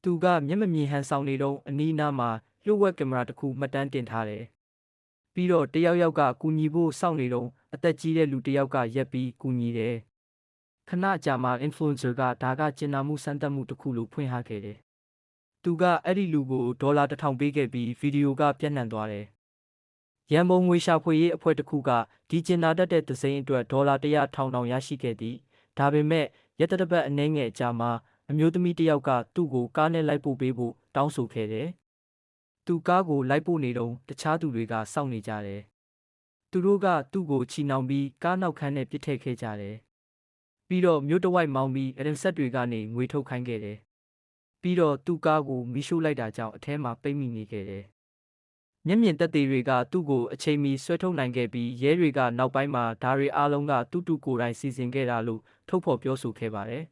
သူကမျက်မမြင်ဟန်ဆောင်နေတော့အနီးနားမှာလျှို့ဝှက်ကင်မရာတစ်ခုမှတ်တမ်းတင်ထားတယ်။ပြီးတော့တယောက်ကကူညီဖို့စောင့်နေတော့အသက်ကြီးတဲ့လူတစ်ယောက်ကရက်ပြီးကူညီတယ်။ခဏကြာမှ influencer ကဒါကကျင်နာမှုစမ်းသပ်မှုတစ်ခုလို့ဖွင့်ဟခဲ့တယ်။သူကအဲ့ဒီလူကိုဒေါ်လာ1000ပေးခဲ့ပြီးဗီဒီယိုကပြန့်နှံ့သွားတယ်။ရန်ပုံငွေရှာဖွေရေးအဖွဲ့တစ်ခုကဒီကျင်နာတတ်တဲ့သစိမ်းအတွက်ဒေါ်လာ100,000ရရှိခဲ့သည်။ဒါပေမဲ့ရက်တစ်ပတ်အနည်းငယ်အကြာမှာအမျိုးသမီးတစ်ယောက်ကသူ့ကိုကားနဲ့လိုက်ပို့ပေးဖို့တောင်းဆိုခဲ့တယ်။သူကားကိုလိုက်ပို့နေတော့တခြားသူတွေကစောင့်နေကြတယ်။သူတို့ကသူ့ကိုချီနှောင်ပြီးကားနောက်ခန်းနဲ့ပစ်ထည့်ခဲ့ကြတယ်။ပြီးတော့မြို့တစ်ဝိုက်မောင်းပြီးအရင်ဆက်တွေကနေငွေထုတ်ခိုင်းခဲ့တယ်။ပြီးတော့သူ့ကားကိုမီးရှို့လိုက်တာကြောင့်အထဲမှာပိတ်မိနေခဲ့တယ်။မျက်မြင်သက်သေတွေကသူ့ကိုအချိန်မီဆွဲထုတ်နိုင်ခဲ့ပြီးရဲတွေကနောက်ပိုင်းမှာဒါတွေအားလုံးကတူတူကိုယ်တိုင်စီစဉ်ခဲ့တာလို့ထုတ်ဖော်ပြောဆိုခဲ့ပါတယ်